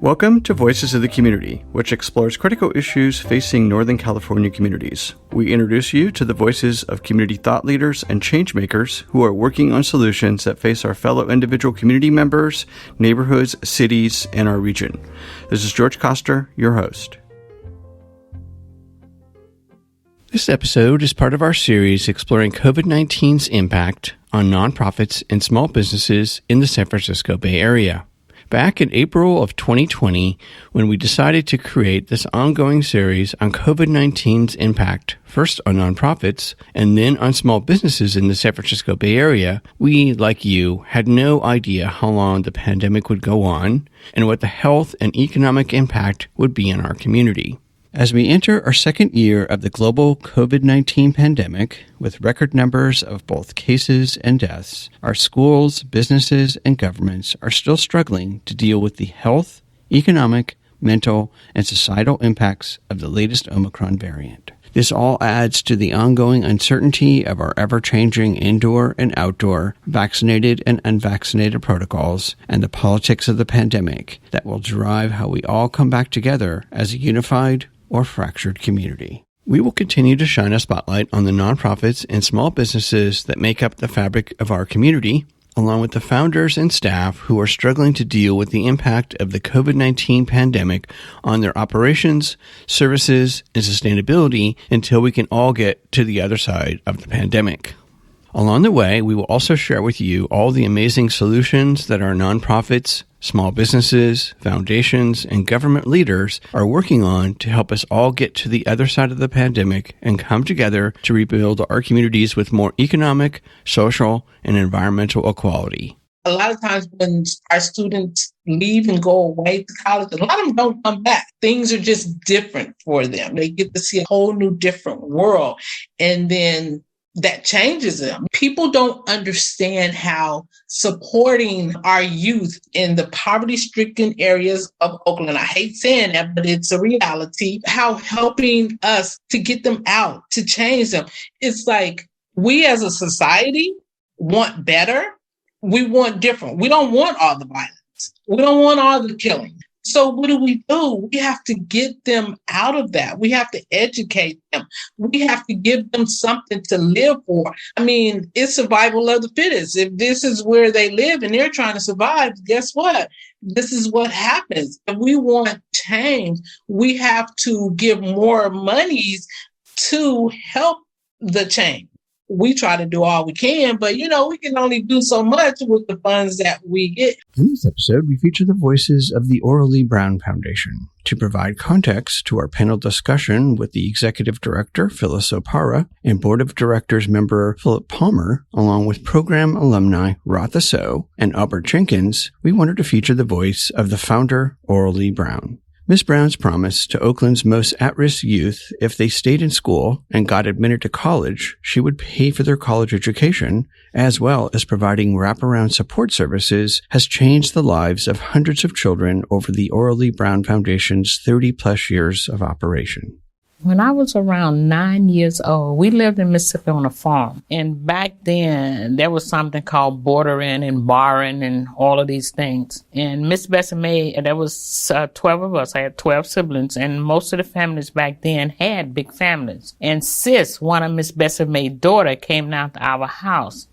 Welcome to Voices of the Community, which explores critical issues facing Northern California communities. We introduce you to the voices of community thought leaders and change makers who are working on solutions that face our fellow individual community members, neighborhoods, cities, and our region. This is George Koster, your host. This episode is part of our series exploring COVID-19's impact on nonprofits and small businesses in the San Francisco Bay Area. Back in April of 2020, when we decided to create this ongoing series on COVID-19's impact, first on nonprofits and then on small businesses in the San Francisco Bay Area, we, like you, had no idea how long the pandemic would go on and what the health and economic impact would be in our community. As we enter our second year of the global COVID-19 pandemic, with record numbers of both cases and deaths, our schools, businesses, and governments are still struggling to deal with the health, economic, mental, and societal impacts of the latest Omicron variant. This all adds to the ongoing uncertainty of our ever-changing indoor and outdoor, vaccinated and unvaccinated protocols, and the politics of the pandemic that will drive how we all come back together as a unified or fractured community. We will continue to shine a spotlight on the nonprofits and small businesses that make up the fabric of our community, along with the founders and staff who are struggling to deal with the impact of the COVID-19 pandemic on their operations, services, and sustainability until we can all get to the other side of the pandemic. Along the way, we will also share with you all the amazing solutions that our nonprofits, small businesses, foundations, and government leaders are working on to help us all get to the other side of the pandemic and come together to rebuild our communities with more economic, social, and environmental equality. A lot of times when our students leave and go away to college, a lot of them don't come back. Things are just different for them. They get to see a whole new different world. And then that changes them. People don't understand how supporting our youth in the poverty-stricken areas of Oakland, I hate saying that, but it's a reality, how helping us to get them out, to change them. It's like we as a society want better. We want different. We don't want all the violence. We don't want all the killing. So what do? We have to get them out of that. We have to educate them. We have to give them something to live for. I mean, it's survival of the fittest. If this is where they live and they're trying to survive, guess what? This is what happens. If we want change, we have to give more monies to help the change. We try to do all we can, but we can only do so much with the funds that we get. In this episode, we feature the voices of the Oralee Brown Foundation. To provide context to our panel discussion with the Executive Director, Phyllis Opara, and Board of Directors member Philip Palmer, along with program alumni Rotha So and Albert Jenkins, we wanted to feature the voice of the founder, Oralee Brown. Ms. Brown's promise to Oakland's most at-risk youth, if they stayed in school and got admitted to college, she would pay for their college education, as well as providing wraparound support services, has changed the lives of hundreds of children over the Oralee Brown Foundation's 30-plus years of operation. When I was around 9 years old, we lived in Mississippi on a farm. And back then, there was something called bordering and barring and all of these things. And Miss Bessie May, there was 12 of us. I had 12 siblings. And most of the families back then had big families. And Sis, one of Miss Bessie May's daughter, came down to our house.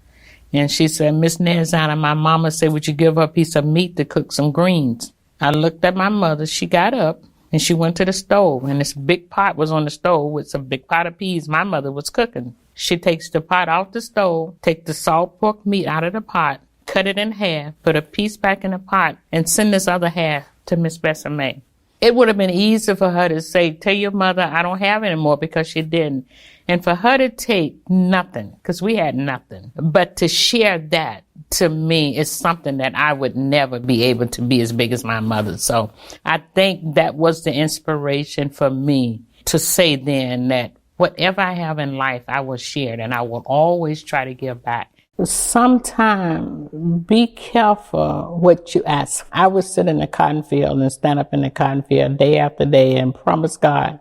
And she said, Miss Nanzana, my mama said, would you give her a piece of meat to cook some greens? I looked at my mother. She got up. And she went to the stove, and this big pot was on the stove with some big pot of peas my mother was cooking. She takes the pot off the stove, take the salt pork meat out of the pot, cut it in half, put a piece back in the pot, and send this other half to Miss Bessie May. It would have been easy for her to say, tell your mother I don't have any more, because she didn't. And for her to take nothing, because we had nothing, but to share that, to me, is something that I would never be able to be as big as my mother. So I think that was the inspiration for me to say then that whatever I have in life, I will share it, and I will always try to give back. Sometimes be careful what you ask. I would sit in the cotton field and stand up in the cotton field day after day and promise God,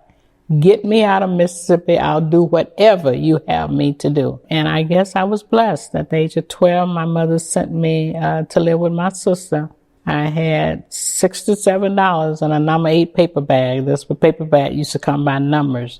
get me out of Mississippi. I'll do whatever you have me to do. And I guess I was blessed. At the age of 12, my mother sent me to live with my sister. I had $67 in a number 8 paper bag. That's what paper bag used to come by numbers.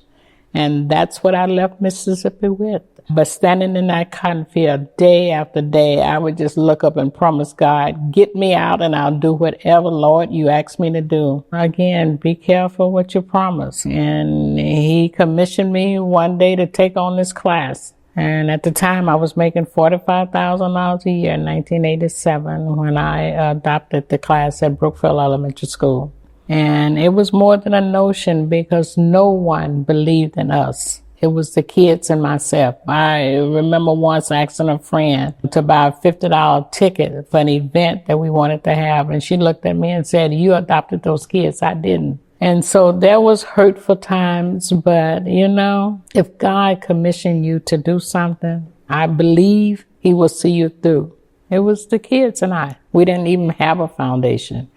And that's what I left Mississippi with. But standing in that cotton field day after day, I would just look up and promise God, get me out and I'll do whatever, Lord, you ask me to do. Again, be careful what you promise. And he commissioned me one day to take on this class. And at the time, I was making $45,000 a year in 1987 when I adopted the class at Brookfield Elementary School. And it was more than a notion because no one believed in us. It was the kids and myself. I remember once asking a friend to buy a $50 ticket for an event that we wanted to have. And she looked at me and said, you adopted those kids. I didn't. And so there was hurtful times, but if God commissioned you to do something, I believe he will see you through. It was the kids and I. We didn't even have a foundation.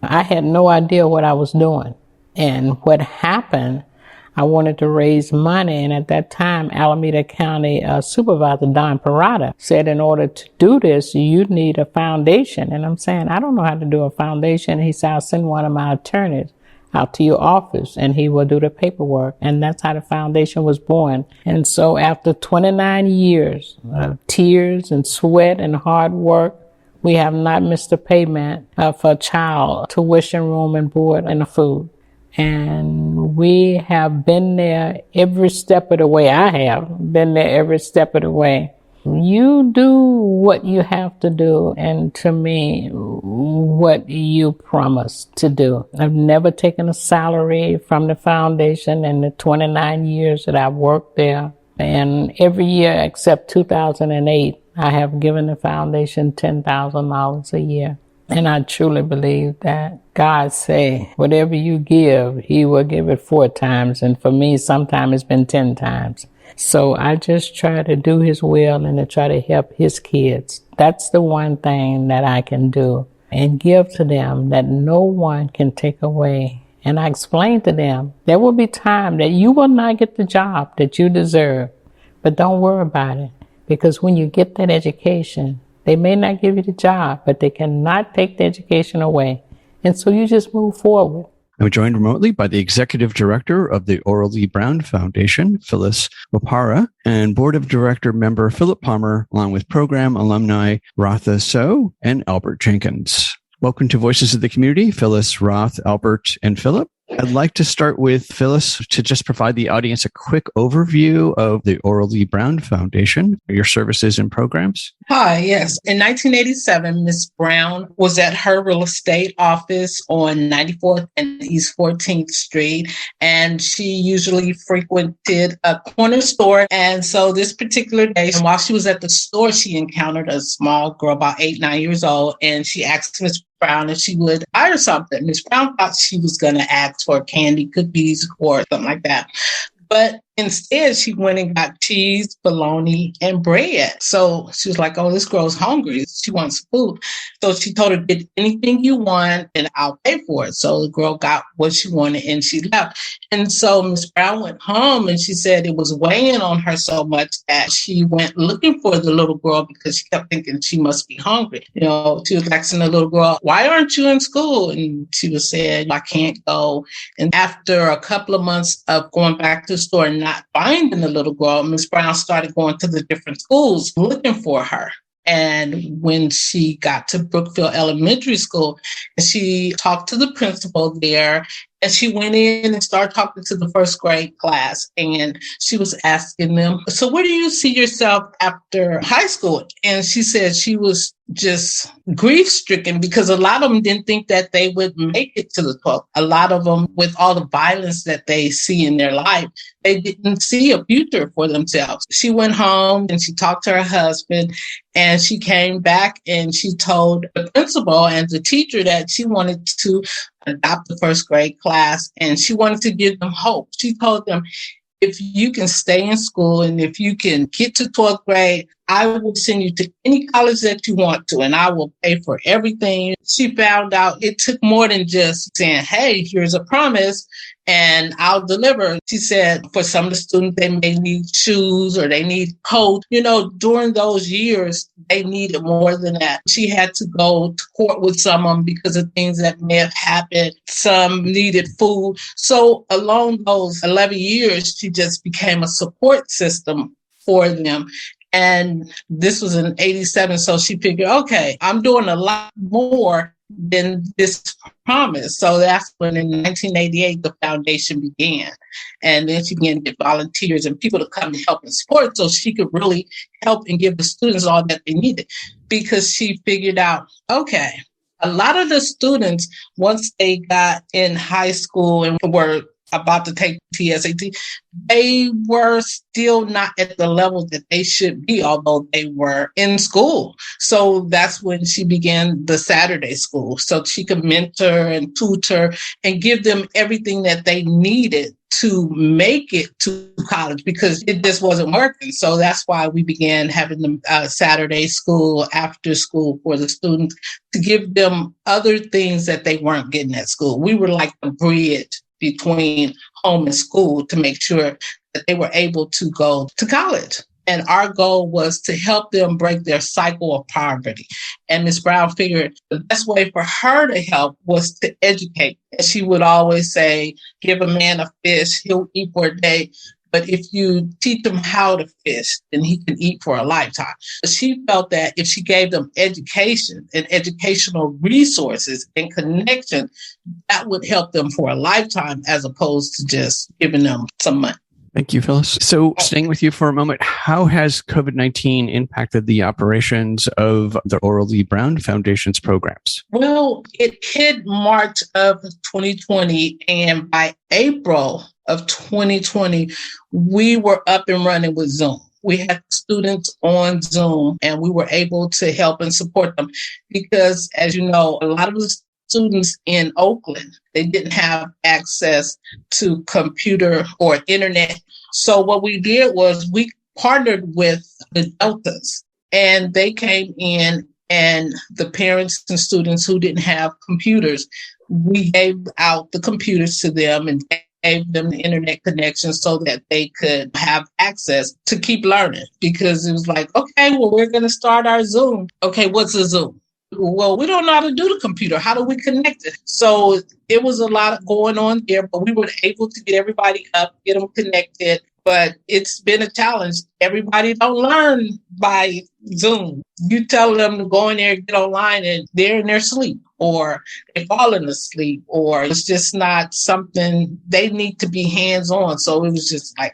I had no idea what I was doing. And what happened, I wanted to raise money. And at that time, Alameda County Supervisor Don Parada said, in order to do this, you need a foundation. And I'm saying, I don't know how to do a foundation. He said, I'll send one of my attorneys out to your office and he will do the paperwork. And that's how the foundation was born. And so after 29 years of tears and sweat and hard work, we have not missed a payment for a child, tuition, room and board and food. And we have been there every step of the way. I have been there every step of the way. You do what you have to do, and to me, what you promised to do. I've never taken a salary from the foundation in the 29 years that I've worked there. And every year except 2008, I have given the foundation $10,000 a year. And I truly believe that God say, whatever you give, he will give it 4 times. And for me, sometimes it's been 10 times. So I just try to do his will and to try to help his kids. That's the one thing that I can do and give to them that no one can take away. And I explain to them, there will be time that you will not get the job that you deserve, but don't worry about it. Because when you get that education, they may not give you the job, but they cannot take the education away. And so you just move forward. I'm joined remotely by the Executive Director of the Oral Lee Brown Foundation, Phyllis Wapara, and Board of Director member Philip Palmer, along with program alumni Rotha So and Albert Jenkins. Welcome to Voices of the Community, Phyllis, Roth, Albert, and Philip. I'd like to start with Phyllis to just provide the audience a quick overview of the Oral Lee Brown Foundation, your services and programs. Hi, yes. In 1987, Ms. Brown was at her real estate office on 94th and East 14th Street, and she usually frequented a corner store. And so this particular day, while she was at the store, she encountered a small girl about 8, 9 years old, and she asked Ms. Brown if she would buy her something. Ms. Brown thought she was going to ask for candy, cookies, or something like that. But instead, she went and got cheese, bologna, and bread. So she was like, oh, this girl's hungry. She wants food. So she told her, get anything you want and I'll pay for it. So the girl got what she wanted and she left. And so Ms. Brown went home and she said it was weighing on her so much that she went looking for the little girl because she kept thinking she must be hungry. She was asking the little girl, why aren't you in school? And she was saying, I can't go. And after a couple of months of going back to the store and not finding the little girl, Ms. Brown started going to the different schools looking for her. And when she got to Brookfield Elementary School, she talked to the principal there, and she went in and started talking to the first grade class. And she was asking them, so where do you see yourself after high school? And she said she was just grief-stricken because a lot of them didn't think that they would make it to the 12th. A lot of them, with all the violence that they see in their life, they didn't see a future for themselves. She went home and she talked to her husband, and she came back and she told the principal and the teacher that she wanted to adopt the first grade class and she wanted to give them hope. She told them, if you can stay in school and if you can get to 12th grade, I will send you to any college that you want to, and I will pay for everything. She found out it took more than just saying, hey, here's a promise. and I'll deliver. She said for some of the students, they may need shoes or they need coats. During those years, they needed more than that. She had to go to court with some of them because of things that may have happened. Some needed food. So along those 11 years, she just became a support system for them. And this was in 87. So she figured, okay, I'm doing a lot more than this promise. So that's when in 1988, the foundation began. And then she began to get volunteers and people to come and help and support so she could really help and give the students all that they needed. Because she figured out, okay, a lot of the students, once they got in high school and were about to take TSAT, they were still not at the level that they should be, although they were in school. So that's when she began the Saturday school, so she could mentor and tutor and give them everything that they needed to make it to college, because it just wasn't working. So that's why we began having the Saturday school, after school for the students, to give them other things that they weren't getting at school. We were like the bridge between home and school to make sure that they were able to go to college. And our goal was to help them break their cycle of poverty. And Ms. Brown figured the best way for her to help was to educate. And she would always say, give a man a fish, he'll eat for a day. But if you teach him how to fish, then he can eat for a lifetime. But she felt that if she gave them education and educational resources and connection, that would help them for a lifetime as opposed to just giving them some money. Thank you, Phyllis. So staying with you for a moment, how has COVID-19 impacted the operations of the Laurel Lee Brown Foundation's programs? Well, it hit March of 2020, and by April of 2020, we were up and running with Zoom. We had students on Zoom, and we were able to help and support them because, as you know, a lot of the students in Oakland, they didn't have access to computer or internet. So what we did was we partnered with the Deltas, and they came in, and the parents and students who didn't have computers, we gave out the computers to them and gave them the internet connection so that they could have access to keep learning. Because it was like, okay, well, we're going to start our Zoom. Okay, what's a Zoom? Well, we don't know how to do the computer. How do we connect it? So it was a lot going on there, but we were able to get everybody up, get them connected. But it's been a challenge. Everybody don't learn by Zoom. You tell them to go in there and get online, and they're in their sleep, or they're falling asleep, or it's just not something they need to be hands-on. So it was just like,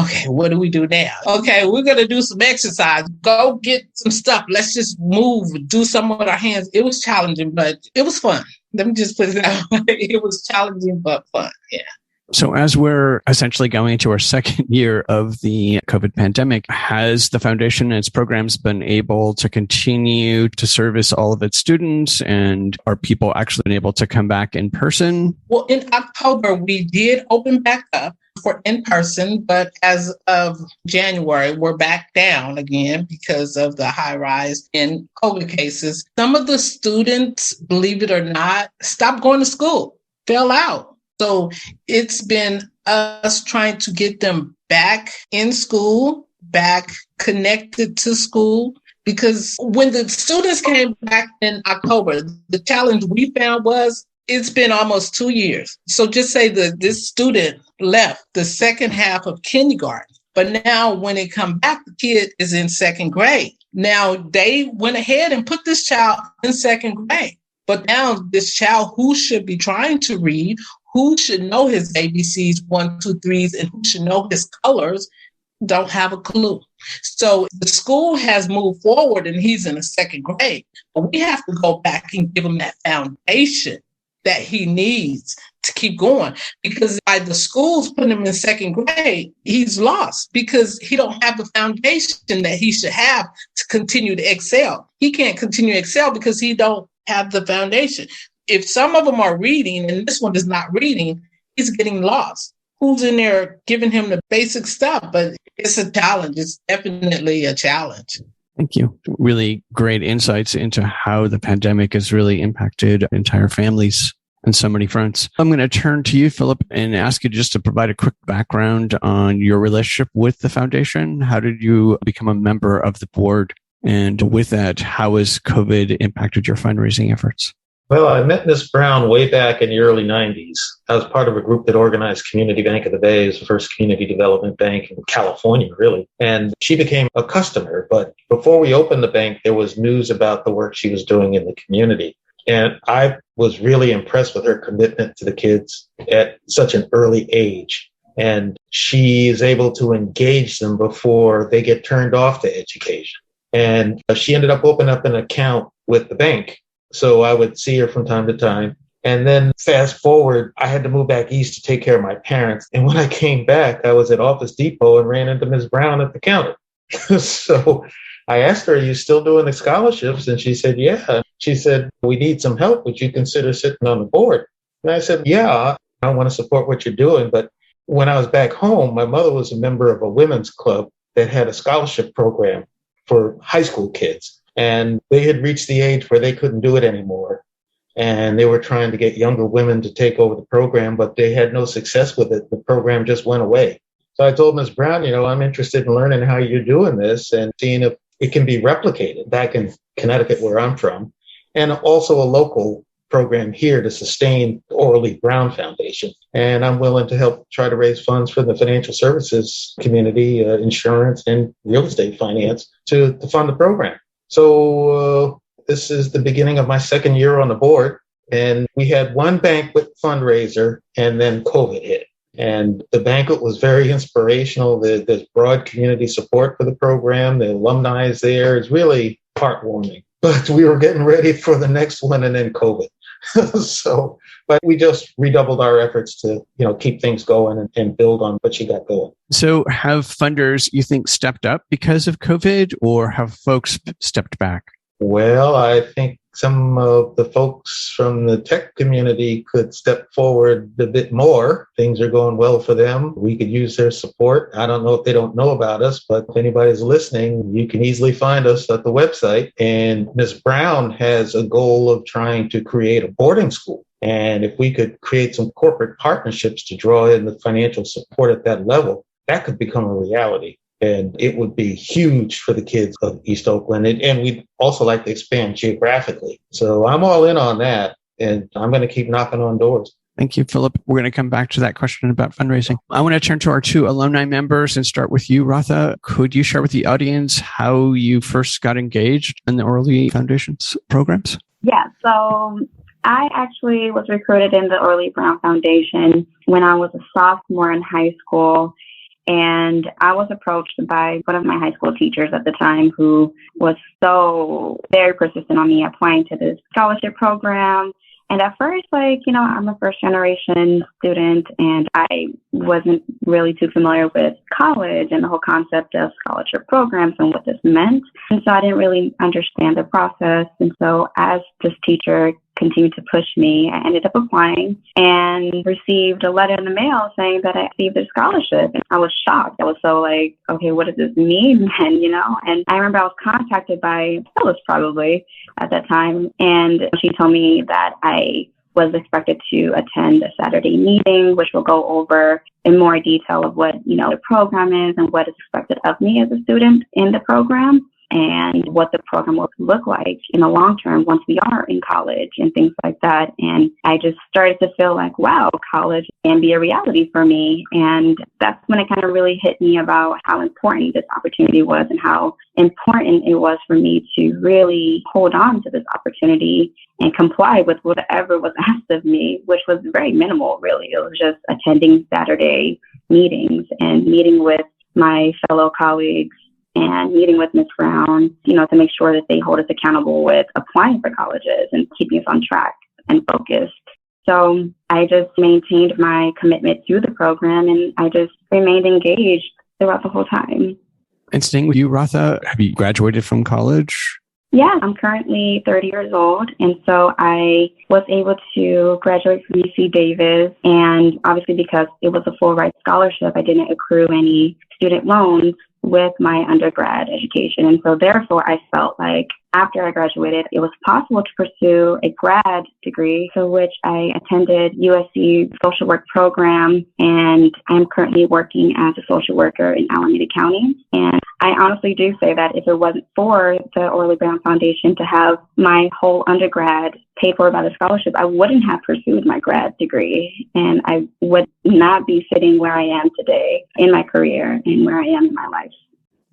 okay, what do we do now? Okay, we're going to do some exercise. Go get some stuff. Let's just move, do some with our hands. It was challenging, but it was fun. Let me just put it that way. It was challenging, but fun. Yeah. So as we're essentially going into our second year of the COVID pandemic, has the foundation and its programs been able to continue to service all of its students? And are people actually been able to come back in person? Well, in October, we did open back up for in-person, but as of January, we're back down again because of the high rise in COVID cases. Some of the students, believe it or not, stopped going to school, fell out. So it's been us trying to get them back in school, back connected to school, because when the students came back in October, the challenge we found was it's been almost 2 years. So just say that this student left the second half of kindergarten, but now when they come back, the kid is in second grade. Now they went ahead and put this child in second grade, but now this child who should be trying to read, who should know his ABCs, 1, 2, 3s, and who should know his colors, don't have a clue. So the school has moved forward and he's in the second grade, but we have to go back and give him that foundation that he needs to keep going, because by the schools putting him in second grade, he's lost because he don't have the foundation that he should have to continue to excel. He can't continue to excel because he don't have the foundation. If some of them are reading and this one is not reading, he's getting lost. Who's in there giving him the basic stuff? But it's a challenge. It's definitely a challenge. Thank you. Really great insights into how the pandemic has really impacted entire families. on so many fronts. I'm going to turn to you, Philip, and ask you just to provide a quick background on your relationship with the foundation. How did you become a member of the board? And with that, how has COVID impacted your fundraising efforts? Well, I met Ms. Brown way back in the early 90s. I was part of a group that organized Community Bank of the Bay as the first community development bank in California, really. And she became a customer. But before we opened the bank, there was news about the work she was doing in the community. And I was really impressed with her commitment to the kids at such an early age. And she is able to engage them before they get turned off to education. And she ended up opening up an account with the bank. So I would see her from time to time. And then fast forward, I had to move back east to take care of my parents. And when I came back, I was at Office Depot and ran into Ms. Brown at the counter. So I asked her, are you still doing the scholarships? And she said, yeah. She said, we need some help. Would you consider sitting on the board? And I said, yeah, I want to support what you're doing. But when I was back home, my mother was a member of a women's club that had a scholarship program for high school kids. And they had reached the age where they couldn't do it anymore. And they were trying to get younger women to take over the program, but they had no success with it. The program just went away. So I told Ms. Brown, I'm interested in learning how you're doing this and seeing if it can be replicated back in Connecticut, where I'm from, and also a local program here to sustain the Orly Brown Foundation. And I'm willing to help try to raise funds for the financial services community, insurance and real estate finance to fund the program. So this is the beginning of my second year on the board. And we had one banquet fundraiser and then COVID hit. And the banquet was very inspirational. There's broad community support for the program. The alumni is there. It's really heartwarming. But we were getting ready for the next one and then COVID. But we just redoubled our efforts to, keep things going and build on what you got going. So have funders, you think, stepped up because of COVID, or have folks stepped back? Well, I think some of the folks from the tech community could step forward a bit more. Things are going well for them. We could use their support. I don't know if they don't know about us, but if anybody's listening, you can easily find us at the website. And Ms. Brown has a goal of trying to create a boarding school. And if we could create some corporate partnerships to draw in the financial support at that level, that could become a reality. And it would be huge for the kids of East Oakland. And we'd also like to expand geographically. So I'm all in on that. And I'm going to keep knocking on doors. Thank you, Philip. We're going to come back to that question about fundraising. I want to turn to our two alumni members and start with you, Ratha. Could you share with the audience how you first got engaged in the Orly Foundation's programs? Yeah, so I actually was recruited in the Orly Brown Foundation when I was a sophomore in high school. And I was approached by one of my high school teachers at the time who was so very persistent on me applying to this scholarship program. And at first, I'm a first generation student and I wasn't really too familiar with college and the whole concept of scholarship programs and what this meant. And so I didn't really understand the process. And so as this teacher continued to push me, I ended up applying and received a letter in the mail saying that I received a scholarship. And I was shocked. I was so okay, what does this mean? And, and I remember I was contacted by Phyllis probably at that time. And she told me that I was expected to attend a Saturday meeting, which will go over in more detail of what, the program is and what is expected of me as a student in the program, and what the program will look like in the long term once we are in college and things like that. And I just started to feel like, wow, college can be a reality for me. And that's when it kind of really hit me about how important this opportunity was and how important it was for me to really hold on to this opportunity and comply with whatever was asked of me, which was very minimal, really. It was just attending Saturday meetings and meeting with my fellow colleagues and meeting with Ms. Brown, to make sure that they hold us accountable with applying for colleges and keeping us on track and focused. So I just maintained my commitment to the program and I just remained engaged throughout the whole time. And staying with you, Ratha, have you graduated from college? Yeah, I'm currently 30 years old. And so I was able to graduate from UC Davis. And obviously because it was a full ride scholarship, I didn't accrue any student loans with my undergrad education. And so therefore, I felt like after I graduated, it was possible to pursue a grad degree, for which I attended USC social work program, and I'm currently working as a social worker in Alameda County. And I honestly do say that if it wasn't for the Orly Brown Foundation to have my whole undergrad paid for by the scholarship, I wouldn't have pursued my grad degree, and I would not be sitting where I am today in my career and where I am in my life.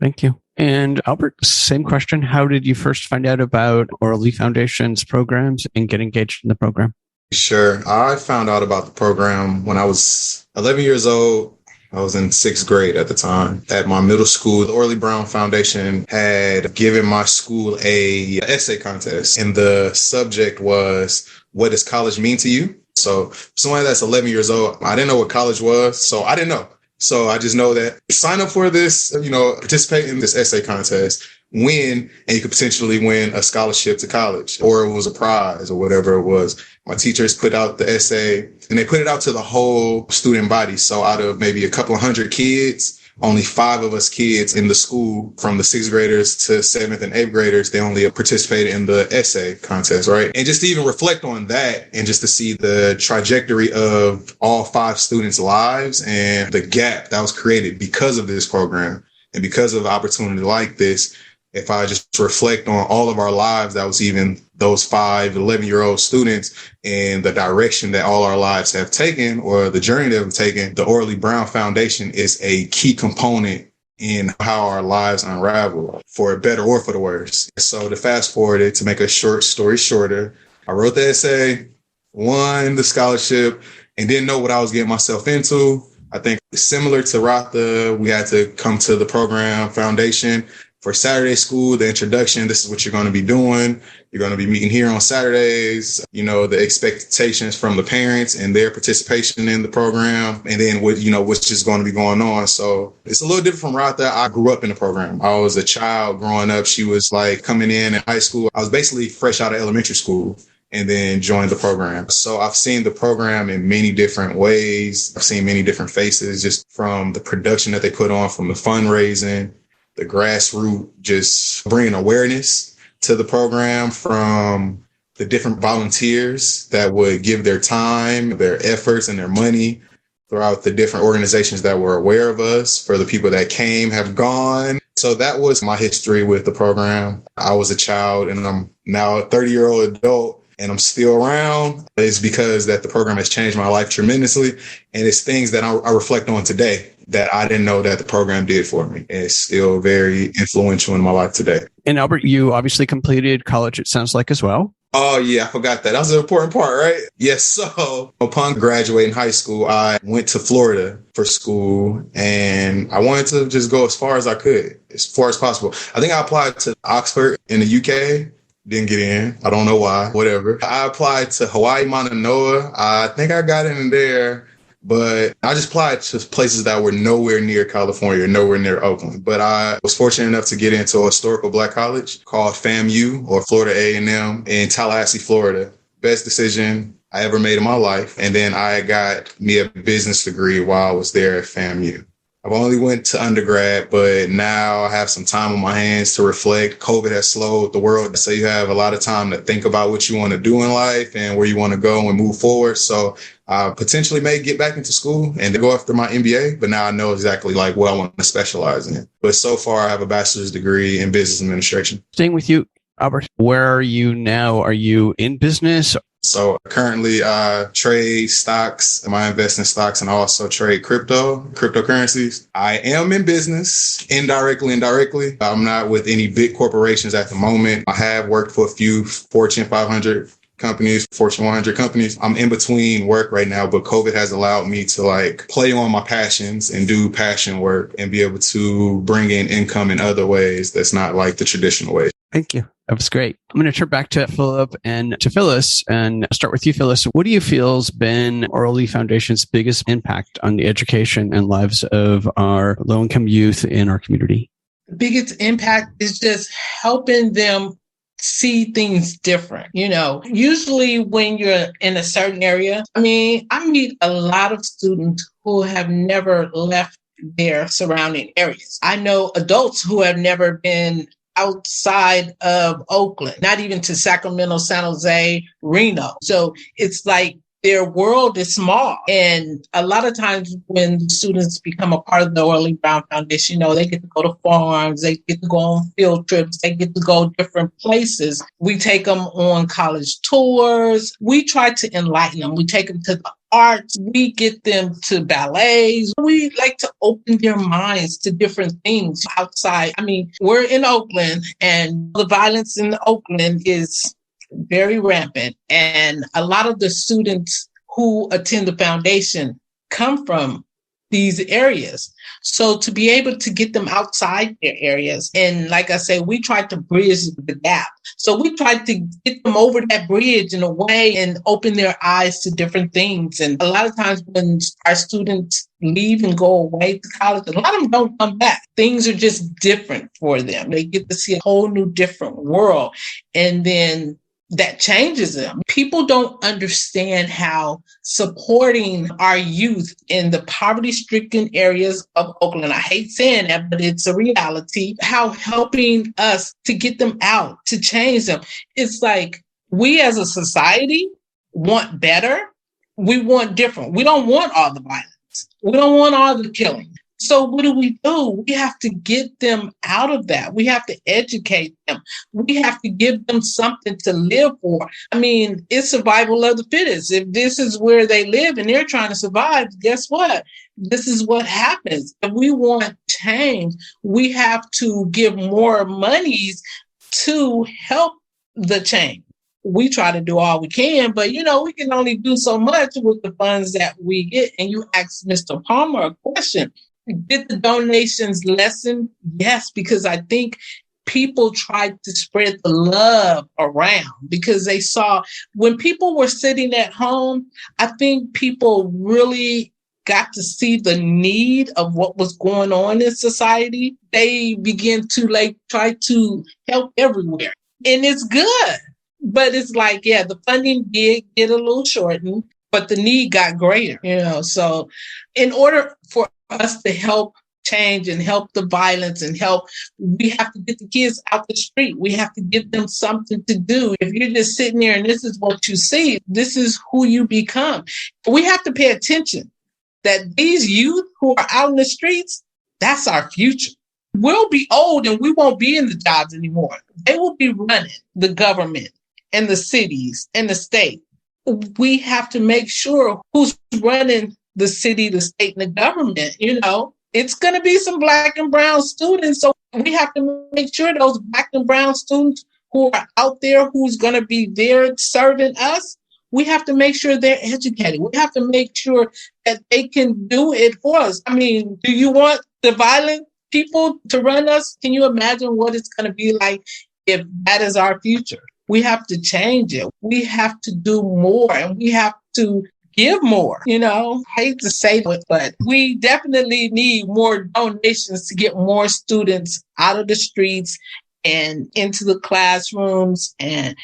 Thank you. And Albert, same question. How did you first find out about Orly Foundation's programs and get engaged in the program? Sure. I found out about the program when I was 11 years old. I was in sixth grade at the time. At my middle school, the Orly Brown Foundation had given my school a essay contest, and the subject was, what does college mean to you? So someone that's 11 years old, I didn't know what college was, so I didn't know. So I just know that sign up for this, participate in this essay contest, win, and you could potentially win a scholarship to college, or it was a prize or whatever it was. My teachers put out the essay and they put it out to the whole student body. So out of maybe a couple of hundred kids, only 5 of us kids in the school, from the 6th graders to 7th and 8th graders, they only participated in the essay contest, right? And just to even reflect on that and just to see the trajectory of all 5 students' lives and the gap that was created because of this program and because of opportunity like this, if I just reflect on all of our lives, that was even those 5, 11-year-old students, and the direction that all our lives have taken, or the journey that we've taken, the Orly Brown Foundation is a key component in how our lives unravel, for better or for the worse. So to fast forward it, to make a short story shorter, I wrote the essay, won the scholarship, and didn't know what I was getting myself into. I think similar to Ratha, we had to come to the program foundation for Saturday school, the introduction. This is what you're going to be doing. You're going to be meeting here on Saturdays, the expectations from the parents and their participation in the program, and then what's just going to be going on. So it's a little different from Ratha. I grew up in the program. I was a child growing up. She was like coming in high school. I was basically fresh out of elementary school and then joined the program. So I've seen the program in many different ways. I've seen many different faces, just from the production that they put on, from the fundraising, the grassroots, just bringing awareness to the program, from the different volunteers that would give their time, their efforts, and their money throughout the different organizations that were aware of us, for the people that came, have gone. So that was my history with the program. I was a child, and I'm now a 30-year-old adult, and I'm still around. It's because that the program has changed my life tremendously. And it's things that I reflect on today that I didn't know that the program did for me. And it's still very influential in my life today. And Albert, you obviously completed college, it sounds like, as well. Oh, yeah, I forgot that. That was an important part, right? Yes. So upon graduating high school, I went to Florida for school, and I wanted to just go as far as I could, as far as possible. I think I applied to Oxford in the UK. Didn't get in. I don't know why. Whatever. I applied to Hawaii Mauna Noa. I think I got in there, but I just applied to places that were nowhere near California, nowhere near Oakland. But I was fortunate enough to get into a historical Black college called FAMU, or Florida A&M, in Tallahassee, Florida. Best decision I ever made in my life. And then I got me a business degree while I was there at FAMU. I've only went to undergrad, but now I have some time on my hands to reflect. COVID has slowed the world, so you have a lot of time to think about what you want to do in life and where you want to go and move forward. So I potentially may get back into school and go after my MBA, but now I know exactly what I want to specialize in. But so far, I have a bachelor's degree in business administration. Staying with you, Albert, where are you now? Are you in business? So currently I trade stocks, I invest in stocks, and also trade cryptocurrencies. I am in business, indirectly. I'm not with any big corporations at the moment. I have worked for a few Fortune 500 companies, Fortune 100 companies. I'm in between work right now, but COVID has allowed me to play on my passions and do passion work and be able to bring in income in other ways that's not like the traditional way. Thank you. That was great. I'm going to turn back to Philip and to Phyllis, and start with you, Phyllis. What do you feel has been Orly Foundation's biggest impact on the education and lives of our low-income youth in our community? The biggest impact is just helping them see things different. Usually when you're in a certain area, I meet a lot of students who have never left their surrounding areas. I know adults who have never been outside of Oakland, not even to Sacramento, San Jose, Reno. So it's like their world is small. And a lot of times when students become a part of the Orly Brown Foundation, they get to go to farms, they get to go on field trips, they get to go different places. We take them on college tours. We try to enlighten them. We take them to the arts. We get them to ballets. We like to open their minds to different things outside. I mean, we're in Oakland, and the violence in Oakland is very rampant. And a lot of the students who attend the foundation come from these areas. So to be able to get them outside their areas, and like I say, we try to bridge the gap. So we try to get them over that bridge in a way and open their eyes to different things. And a lot of times when our students leave and go away to college, a lot of them don't come back. Things are just different for them. They get to see a whole new different world. And then that changes them. People don't understand how supporting our youth in the poverty-stricken areas of Oakland, I hate saying that, but it's a reality, how helping us to get them out, to change them. It's like we as a society want better. We want different. We don't want all the violence. We don't want all the killing. So what do? We have to get them out of that. We have to educate them. We have to give them something to live for. I mean, it's survival of the fittest. If this is where they live and they're trying to survive, guess what? This is what happens. If we want change, we have to give more monies to help the change. We try to do all we can, but we can only do so much with the funds that we get. And you asked Mr. Palmer a question. Did the donations lessen? Yes, because I think people tried to spread the love around because they saw when people were sitting at home, I think people really got to see the need of what was going on in society. They began to try to help everywhere. And it's good. But it's like, the funding did get a little shortened, but the need got greater, So in order for us to help change and help the violence and help, we have to get the kids out the street. We have to give them something to do. If you're just sitting there and this is what you see, this is who you become. We have to pay attention that these youth who are out in the streets, that's our future. We'll be old and we won't be in the jobs anymore. They will be running the government and the cities and the state. We have to make sure who's running the city, the state, and the government. It's going to be some Black and brown students. So we have to make sure those Black and brown students who are out there, who's going to be there serving us, we have to make sure they're educated. We have to make sure that they can do it for us. I mean, do you want the violent people to run us? Can you imagine what it's going to be like if that is our future? We have to change it. We have to do more, and we have to give more. I hate to say it, but we definitely need more donations to get more students out of the streets and into the classrooms. And,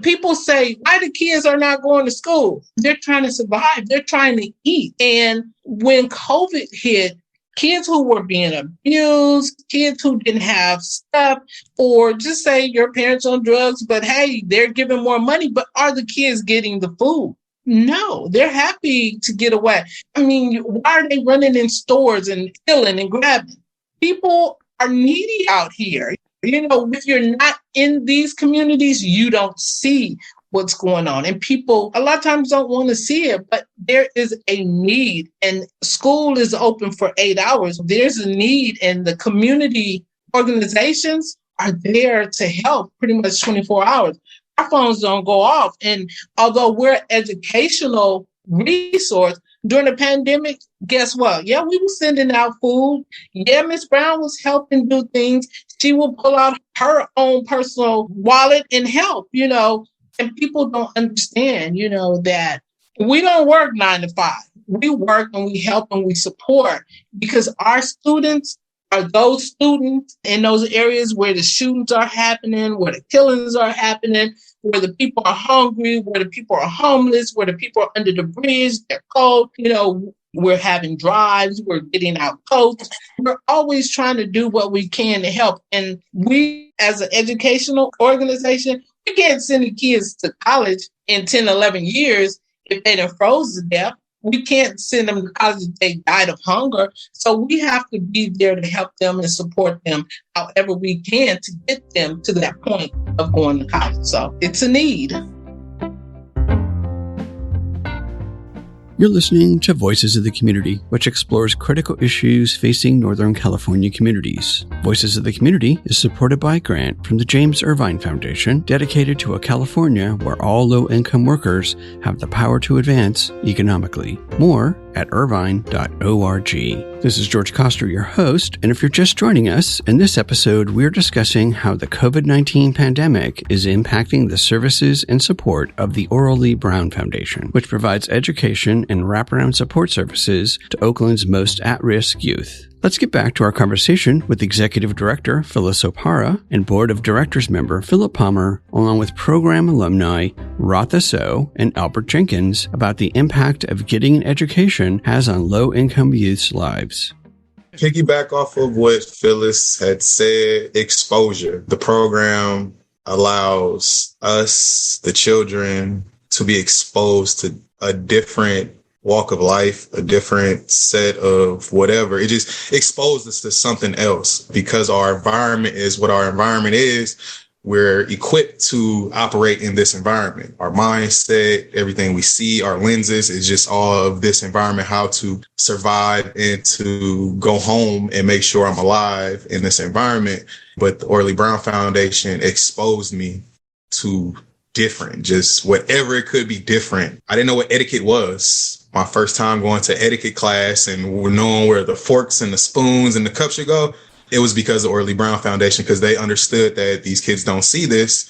people say, why the kids are not going to school? They're trying to survive. They're trying to eat. And when COVID hit, kids who were being abused, kids who didn't have stuff, or just say your parents on drugs, but hey, they're giving more money, but are the kids getting the food? No, they're happy to get away. I mean, why are they running in stores and stealing and grabbing? People are needy out here. If you're not in these communities, you don't see what's going on. And people a lot of times don't want to see it, but there is a need, and school is open for 8 hours. There's a need, and the community organizations are there to help pretty much 24 hours. Our phones don't go off. And although we're an educational resource during the pandemic, guess what? Yeah, we were sending out food. Yeah, Miss Brown was helping do things. She will pull out her own personal wallet and help, and people don't understand, that we don't work 9 to 5. We work and we help and we support because our students are those students in those areas where the shootings are happening, where the killings are happening, where the people are hungry, where the people are homeless, where the people are under the bridge, they're cold. We're having drives. We're getting out coats. We're always trying to do what we can to help. And we, as an educational organization, we can't send the kids to college in 10, 11 years if they done froze to death. We can't send them to college if they died of hunger. So we have to be there to help them and support them however we can to get them to that point of going to college. So it's a need. You're listening to Voices of the Community, which explores critical issues facing Northern California communities. Voices of the Community is supported by a grant from the James Irvine Foundation, dedicated to a California where all low-income workers have the power to advance economically. More at irvine.org. This is George Coster, your host, and if you're just joining us, in this episode, we're discussing how the COVID-19 pandemic is impacting the services and support of the Oral Lee Brown Foundation, which provides education and wraparound support services to Oakland's most at-risk youth. Let's get back to our conversation with Executive Director Phyllis Opara and Board of Directors member Philip Palmer, along with program alumni Rotha So and Albert Jenkins, about the impact of getting an education has on low-income youth's lives. Piggyback off of what Phyllis had said, exposure. The program allows us, the children, to be exposed to a different walk of life, a different set of whatever. It just exposes us to something else because our environment is what our environment is. We're equipped to operate in this environment. Our mindset, everything we see, our lenses is just all of this environment, how to survive and to go home and make sure I'm alive in this environment. But the Oral Lee Brown Foundation exposed me to different, just whatever it could be different. I didn't know what etiquette was. My first time going to etiquette class and knowing where the forks and the spoons and the cups should go, it was because of Oral Lee Brown Foundation, because they understood that these kids don't see this.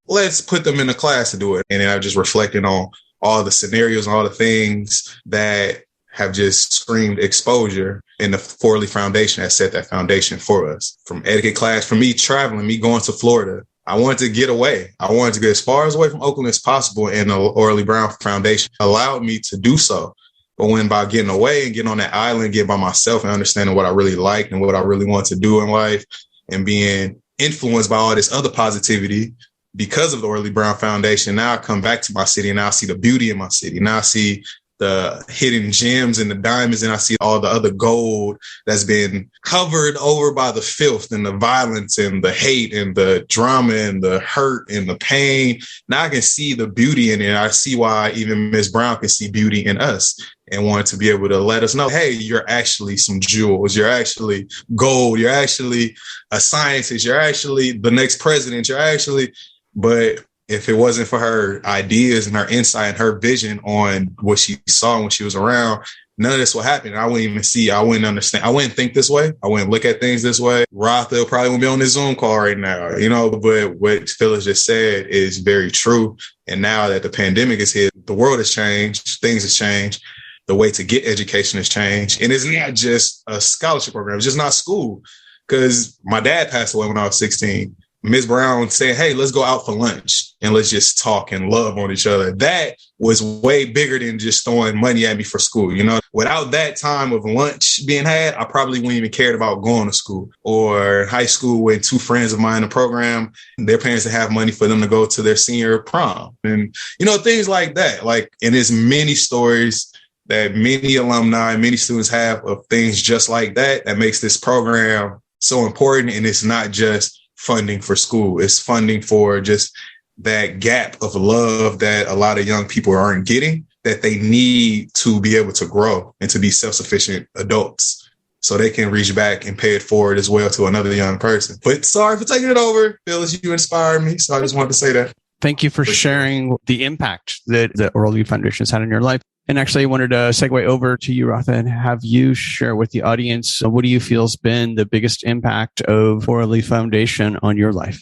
Let's put them in a class to do it. And then I just reflected on all the scenarios and all the things that have just screamed exposure, and the Oral Lee Foundation has set that foundation for us. From etiquette class, for me traveling, me going to Florida, I wanted to get away. I wanted to get as far away from Oakland as possible, and the Oral Lee Brown Foundation allowed me to do so. But when by getting away and getting on that island, getting by myself and understanding what I really like and what I really want to do in life and being influenced by all this other positivity because of the Oral Lee Brown Foundation, now I come back to my city and now I see the beauty in my city. Now I see the hidden gems and the diamonds, and I see all the other gold that's been covered over by the filth and the violence and the hate and the drama and the hurt and the pain. Now I can see the beauty in it. I see why even Ms. Brown can see beauty in us and wanted to be able to let us know, hey, you're actually some jewels. You're actually gold. You're actually a scientist. You're actually the next president. You're actually, but if it wasn't for her ideas and her insight and her vision on what she saw when she was around, none of this would happen. I wouldn't even see, I wouldn't understand. I wouldn't think this way. I wouldn't look at things this way. Rotha probably wouldn't be on this Zoom call right now, but what Phyllis just said is very true. And now that the pandemic is here, the world has changed. Things have changed. The way to get education has changed. And it's not just a scholarship program. It's just not school. Because my dad passed away when I was 16. Ms. Brown saying, hey, let's go out for lunch and let's just talk and love on each other. That was way bigger than just throwing money at me for school. Without that time of lunch being had, I probably wouldn't even cared about going to school. Or high school when two friends of mine in the program, their parents didn't have money for them to go to their senior prom. And, things like that. And there's many stories that many alumni, many students have of things just like that makes this program so important. And it's not just funding for school. It's funding for just that gap of love that a lot of young people aren't getting, that they need to be able to grow and to be self-sufficient adults so they can reach back and pay it forward as well to another young person. But sorry for taking it over. Phyllis, you inspired me. So I just wanted to say that. Thank you for sharing the impact that the Oral Lee Foundation has had in your life. And actually, I wanted to segue over to you, Rotha, and have you share with the audience, what do you feel has been the biggest impact of Oral Lee Foundation on your life?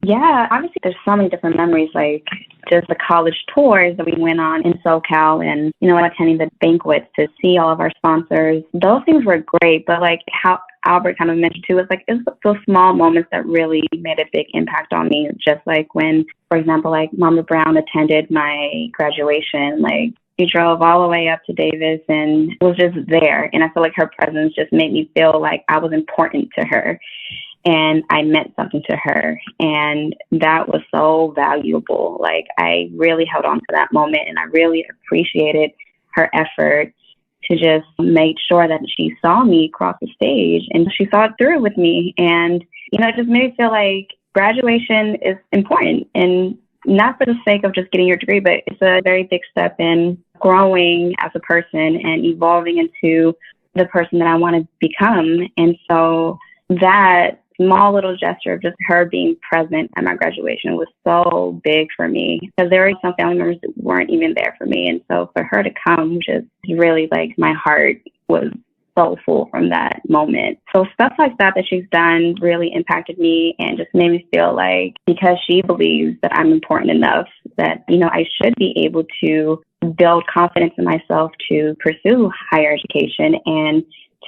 Yeah, obviously there's so many different memories, like just the college tours that we went on in SoCal and, attending the banquets to see all of our sponsors. Those things were great, but like how Albert kind of mentioned too, it's those small moments that really made a big impact on me. Just like when, for example, like Mama Brown attended my graduation, like She drove all the way up to Davis and was just there. And I feel like her presence just made me feel like I was important to her and I meant something to her. And that was so valuable. Like, I really held on to that moment and I really appreciated her effort to just make sure that she saw me across the stage and she saw it through with me. And, you know, it just made me feel like graduation is important, and not for the sake of just getting your degree, but it's a very big step in growing as a person and evolving into the person that I want to become. And so that small little gesture of just her being present at my graduation was so big for me, because there were some family members that weren't even there for me. And so for her to come, just really, like, my heart was so full from that moment. So stuff like that she's done really impacted me and just made me feel like, because she believes that I'm important enough, that, you know, I should be able to build confidence in myself to pursue higher education and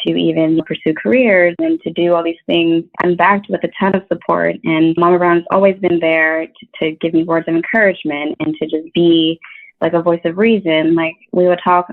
to even pursue careers and to do all these things. I'm backed with a ton of support, and Mama Brown's always been there to give me words of encouragement and to just be like a voice of reason. Like, we would have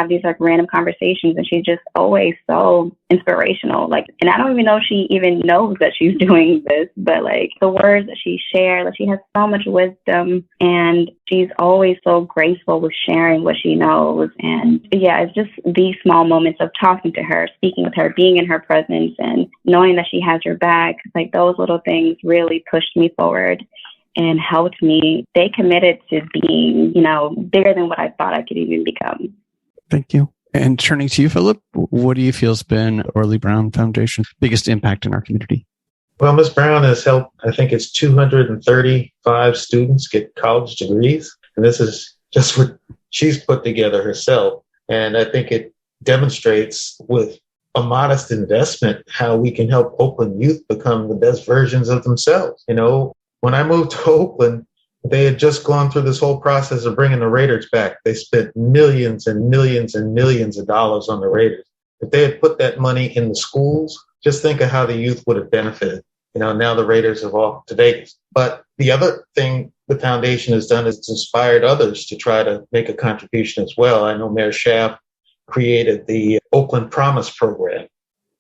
these like random conversations, and she's just always so inspirational. Like, and I don't even know if she even knows that she's doing this, but like the words that she shares, like, she has so much wisdom, and she's always so graceful with sharing what she knows. And yeah, it's just these small moments of talking to her, speaking with her, being in her presence, and knowing that she has your back. Like, those little things really pushed me forward and helped me stay committed to being, you know, bigger than what I thought I could even become. Thank you. And turning to you, Philip, what do you feel has been Orly Brown Foundation's biggest impact in our community? Well, Ms. Brown has helped, I think it's 235 students get college degrees. And this is just what she's put together herself. And I think it demonstrates with a modest investment how we can help Oakland youth become the best versions of themselves. You know, when I moved to Oakland, they had just gone through this whole process of bringing the Raiders back. They spent millions and millions and millions of dollars on the Raiders. If they had put that money in the schools, just think of how the youth would have benefited. You know, now the Raiders have off to Vegas. But the other thing the foundation has done is it's inspired others to try to make a contribution as well. I know Mayor Schaaf created the Oakland Promise program,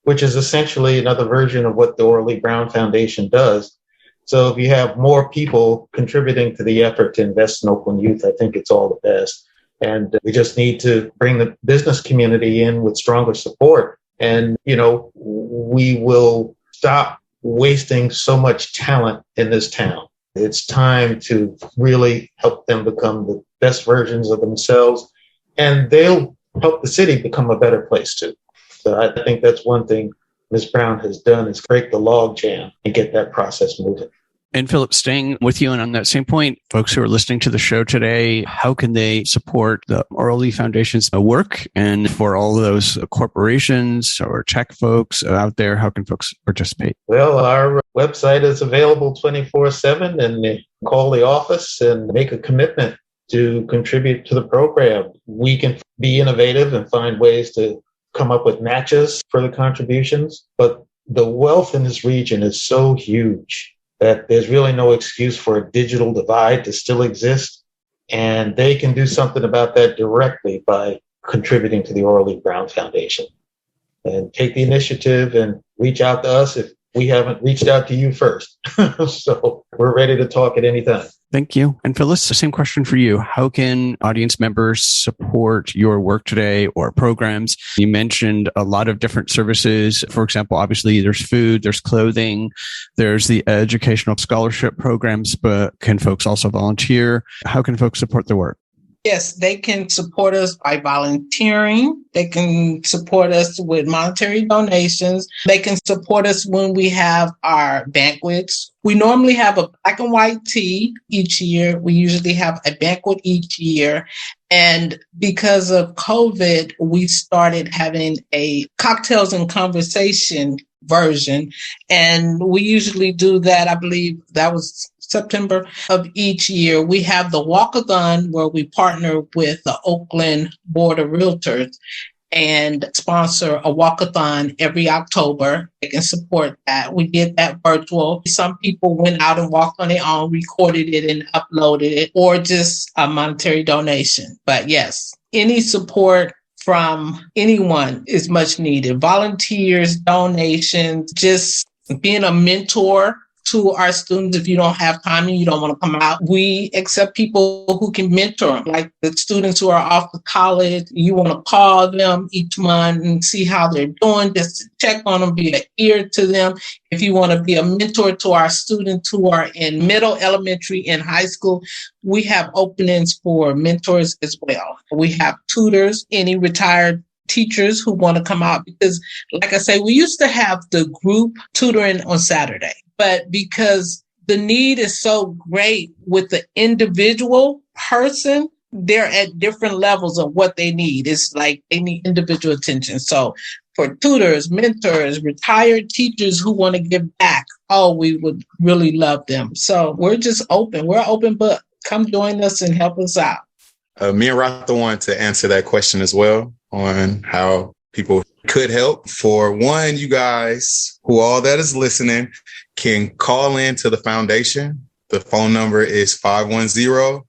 which is essentially another version of what the Orly Brown Foundation does. So if you have more people contributing to the effort to invest in Oakland youth, I think it's all the best. And we just need to bring the business community in with stronger support. And, you know, we will stop wasting so much talent in this town. It's time to really help them become the best versions of themselves, and they'll help the city become a better place too. So I think that's one thing Ms. Brown has done, is break the log jam and get that process moving. And Philip, staying with you and on that same point, folks who are listening to the show today, how can they support the Orly Foundation's work? And for all of those corporations or tech folks out there, how can folks participate? Well, our website is available 24/7, and they call the office and make a commitment to contribute to the program. We can be innovative and find ways to come up with matches for the contributions, but the wealth in this region is so huge that there's really no excuse for a digital divide to still exist. And they can do something about that directly by contributing to the Orly Brown Foundation. And take the initiative and reach out to us if we haven't reached out to you first. So we're ready to talk at any time. Thank you. And Phyllis, the same question for you. How can audience members support your work today or programs? You mentioned a lot of different services. For example, obviously there's food, there's clothing, there's the educational scholarship programs, but can folks also volunteer? How can folks support the work? Yes, they can support us by volunteering. They can support us with monetary donations. They can support us when we have our banquets. We normally have a black and white tea each year. We usually have a banquet each year. And because of COVID, we started having a cocktails and conversation version. And we usually do that, I believe that was September of each year. We have the walkathon where we partner with the Oakland Board of Realtors. and sponsor a walkathon every October. They can support that. We did that virtual. Some people went out and walked on their own, recorded it and uploaded it, or just a monetary donation. But yes, any support from anyone is much needed. Volunteers, donations, just being a mentor to our students. If you don't have time and you don't want to come out, we accept people who can mentor them, like the students who are off to college. You want to call them each month and see how they're doing, just to check on them, be an ear to them. If you want to be a mentor to our students who are in middle, elementary, and high school, we have openings for mentors as well. We have tutors, any retired teachers who want to come out, because like I say, we used to have the group tutoring on Saturday, but because the need is so great with the individual person, they're at different levels of what they need. It's like they need individual attention. So for tutors, mentors, retired teachers who want to give back, we would really love them. So we're just open. We're open book. Come join us and help us out. Me and Rotha want to answer that question as well on how people could help. For one, you guys who all that is listening can call in to the foundation. The phone number is 510-430-3041,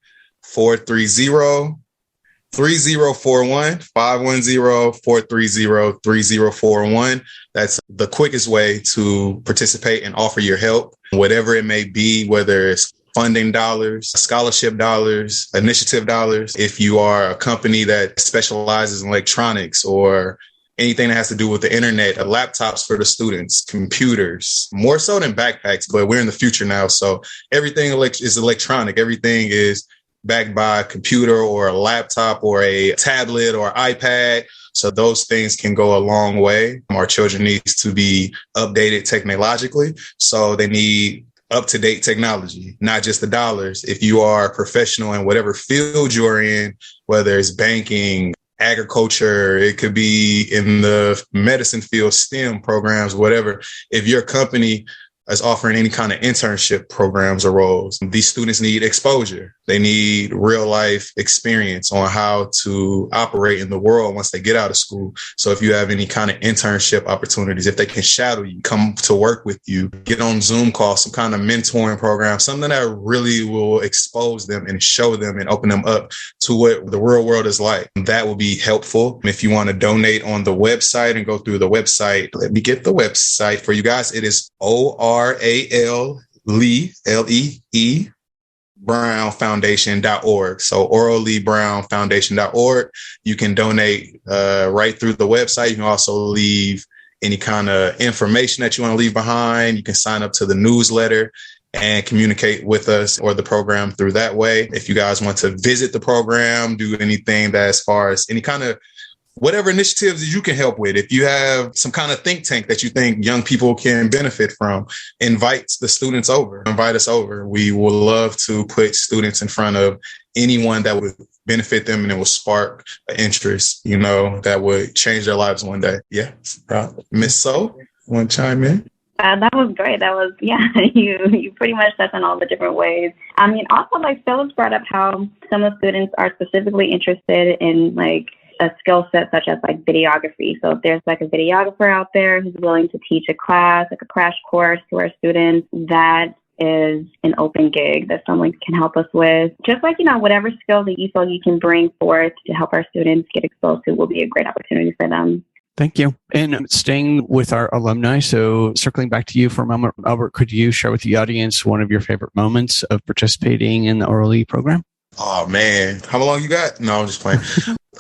510-430-3041. That's the quickest way to participate and offer your help, whatever it may be, whether it's funding dollars, scholarship dollars, initiative dollars. If you are a company that specializes in electronics or anything that has to do with the internet, laptops for the students, computers, more so than backpacks, but we're in the future now. So everything is electronic. Everything is backed by a computer or a laptop or a tablet or iPad. So those things can go a long way. Our children need to be updated technologically. So they need up-to-date technology, not just the dollars. If you are a professional in whatever field you're in, whether it's banking, agriculture, it could be in the medicine field, STEM programs, whatever. If your company is offering any kind of internship programs or roles, these students need exposure. They need real life experience on how to operate in the world once they get out of school. So if you have any kind of internship opportunities, if they can shadow you, come to work with you, get on Zoom calls, some kind of mentoring program, something that really will expose them and show them and open them up to what the real world is like, that will be helpful. If you want to donate on the website and go through the website, let me get the website for you guys. It is ORAL Lee, L-E-E, brownfoundation.org. So oralleebrownfoundation.org. You can donate right through the website. You can also leave any kind of information that you want to leave behind. You can sign up to the newsletter and communicate with us or the program through that way. If you guys want to visit the program, do anything that as far as any kind of whatever initiatives you can help with. If you have some kind of think tank that you think young people can benefit from, invite the students over, invite us over. We will love to put students in front of anyone that would benefit them and it will spark an interest, that would change their lives one day. Yeah. Miss So, want to chime in? That was great. That was, you pretty much touched on all the different ways. I mean, also Phyllis brought up how some of the students are specifically interested in a skill set such as videography. So if there's a videographer out there who's willing to teach a class, a crash course to our students, that is an open gig that someone can help us with. Just whatever skill that you feel you can bring forth to help our students get exposed to will be a great opportunity for them. Thank you. And staying with our alumni, so circling back to you for a moment, Albert, could you share with the audience one of your favorite moments of participating in the ORAL program? Oh, man. How long you got? No, I'm just playing.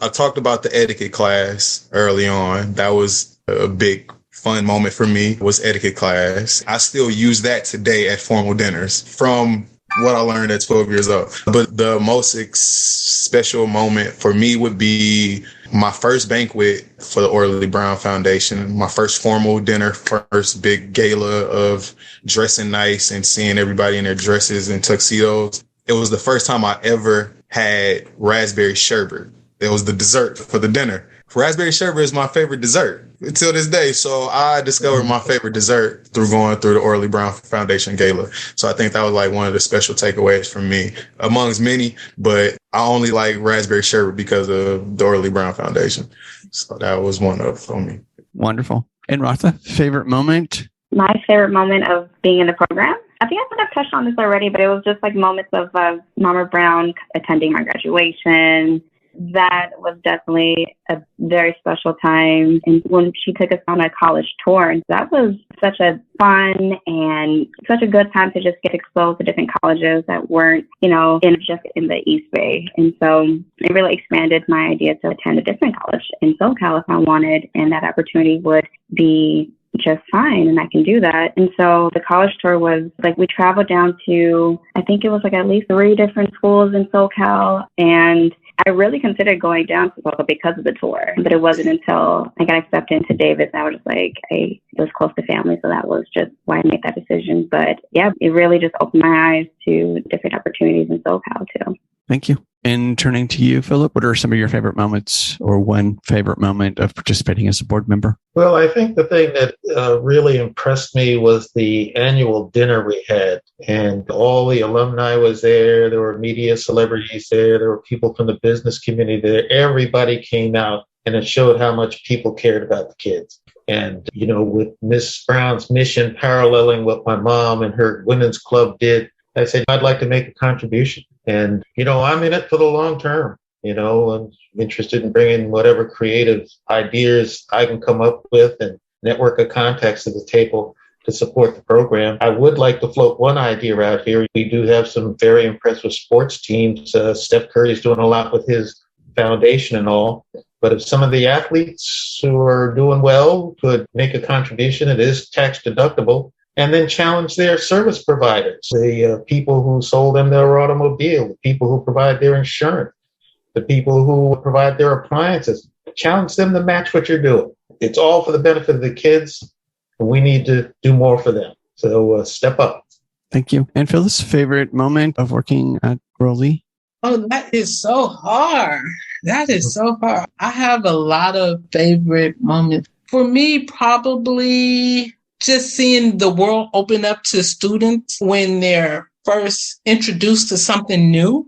I talked about the etiquette class early on. That was a big fun moment for me, was etiquette class. I still use that today at formal dinners from what I learned at 12 years old. But the most special moment for me would be my first banquet for the Orly Brown Foundation, my first formal dinner, first big gala of dressing nice and seeing everybody in their dresses and tuxedos. It was the first time I ever had raspberry sherbet. It was the dessert for the dinner. Raspberry sherbet is my favorite dessert until this day. So I discovered my favorite dessert through going through the Orly Brown Foundation Gala. So I think that was one of the special takeaways for me, amongst many, but I only like raspberry sherbet because of the Orly Brown Foundation. So that was one of for me. Wonderful. And Ratha, favorite moment? My favorite moment of being in the program, I think I might have touched on this already, but it was just like moments of Mama Brown attending my graduation. That was definitely a very special time. And when she took us on a college tour, and that was such a fun and such a good time to just get exposed to different colleges that weren't, just in the East Bay. And so it really expanded my idea to attend a different college in SoCal if I wanted, and that opportunity would be just fine, and I can do that. And so the college tour was like, we traveled down to, I think it was like at least 3 different schools in SoCal, and I really considered going down to SoCal because of the tour, but it wasn't until I got accepted into Davis that I was like, it was close to family, so that was just why I made that decision. But yeah, it really just opened my eyes to different opportunities in SoCal too. Thank you. And turning to you, Philip, what are some of your favorite moments or one favorite moment of participating as a board member? Well, I think the thing that really impressed me was the annual dinner we had, and all the alumni was there. There were media celebrities there. There were people from the business community there. Everybody came out, and it showed how much people cared about the kids. And, with Miss Brown's mission paralleling what my mom and her women's club did, I said, I'd like to make a contribution. And, I'm in it for the long term. I'm interested in bringing whatever creative ideas I can come up with and network of contacts to the table to support the program. I would like to float one idea out here. We do have some very impressive sports teams. Steph Curry's doing a lot with his foundation and all. But if some of the athletes who are doing well could make a contribution, it is tax deductible. And then challenge their service providers, the people who sold them their automobile, the people who provide their insurance, the people who provide their appliances. Challenge them to match what you're doing. It's all for the benefit of the kids, and we need to do more for them. So step up. Thank you. And Phyllis, favorite moment of working at Rowley? Oh, that is so hard. That is so hard. I have a lot of favorite moments. For me, probably just seeing the world open up to students when they're first introduced to something new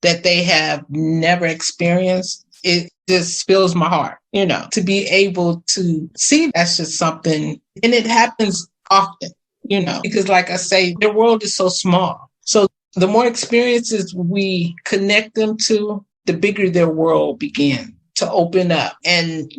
that they have never experienced. It just fills my heart, to be able to see that's just something. And it happens often, because like I say, their world is so small. So the more experiences we connect them to, the bigger their world begins to open up. And,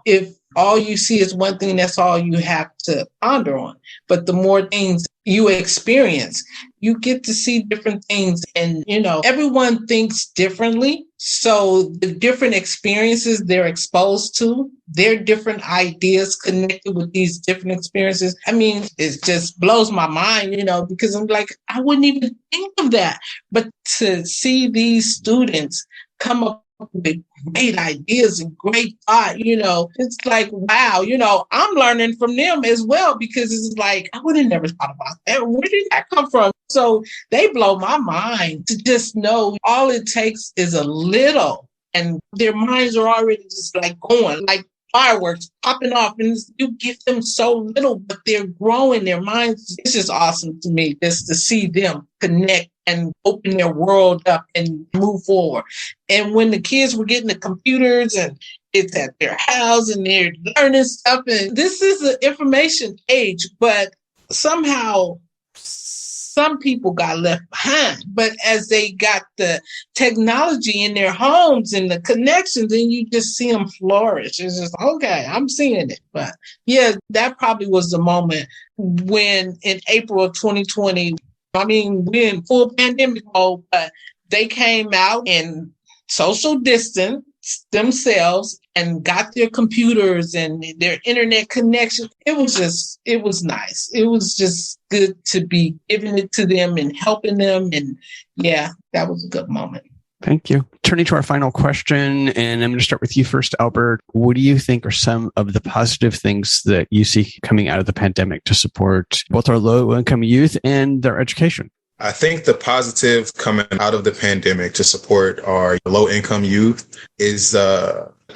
if all you see is one thing, that's all you have to ponder on. But the more things you experience, you get to see different things. And, everyone thinks differently. So the different experiences they're exposed to, their different ideas connected with these different experiences. I mean, it just blows my mind, because I'm like, I wouldn't even think of that. But to see these students come up with great ideas and great thought, it's like, wow, I'm learning from them as well, because it's like, I would have never thought about that. Where did that come from? So they blow my mind to just know all it takes is a little, and their minds are already just like going, like fireworks popping off, and you give them so little, but they're growing their minds. It's just awesome to me just to see them connect and open their world up and move forward. And when the kids were getting the computers and it's at their house and they're learning stuff, and this is an information age, but somehow some people got left behind. But as they got the technology in their homes and the connections, then you just see them flourish. It's just, okay, I'm seeing it. But yeah, that probably was the moment when in April of 2020, we're in full pandemic mode, but they came out and social distanced themselves and got their computers and their internet connection. It was nice. It was just good to be giving it to them and helping them. And yeah, that was a good moment. Thank you. Turning to our final question, and I'm going to start with you first, Albert. What do you think are some of the positive things that you see coming out of the pandemic to support both our low-income youth and their education? I think the positive coming out of the pandemic to support our low-income youth is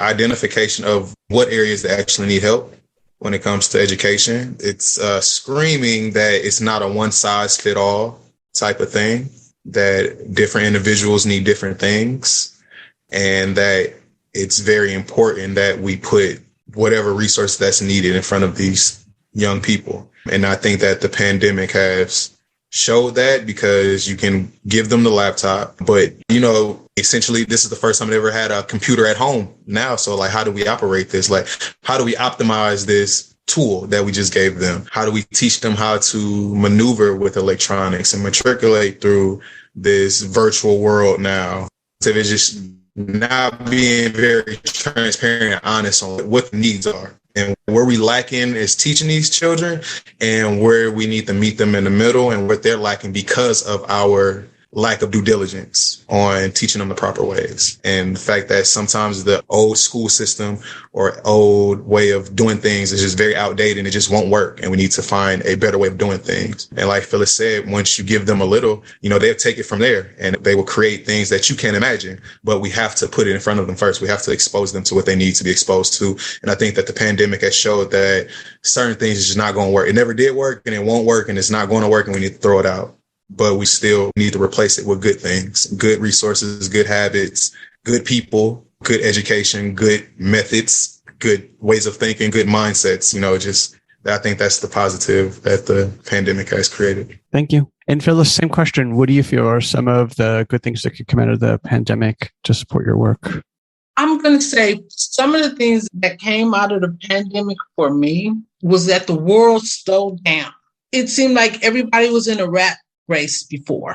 identification of what areas that actually need help when it comes to education. It's screaming that it's not a one-size-fit-all type of thing, that different individuals need different things, and that it's very important that we put whatever resource that's needed in front of these young people. And I think that the pandemic has showed that, because you can give them the laptop, but, you know, essentially this is the first time they ever had a computer at home now. So like, how do we operate this? Like, how do we optimize this tool that we just gave them? How do we teach them how to maneuver with electronics and matriculate through this virtual world now? So it's just not being very transparent and honest on what the needs are. And where we lacking is teaching these children, and where we need to meet them in the middle, and what they're lacking because of our lack of due diligence on teaching them the proper ways. And the fact that sometimes the old school system or old way of doing things is just very outdated and it just won't work. And we need to find a better way of doing things. And like Phyllis said, once you give them a little, you know, they'll take it from there and they will create things that you can't imagine. But we have to put it in front of them first. We have to expose them to what they need to be exposed to. And I think that the pandemic has showed that certain things is just not going to work. It never did work, and it won't work, and it's not going to work, and we need to throw it out. But we still need to replace it with good things, good resources, good habits, good people, good education, good methods, good ways of thinking, good mindsets. You know, just I think that's the positive that the pandemic has created. Thank you. And Phyllis, same question. What do you feel are some of the good things that could come out of the pandemic to support your work? I'm going to say some of the things that came out of the pandemic for me was that the world slowed down. It seemed like everybody was in a rat race before.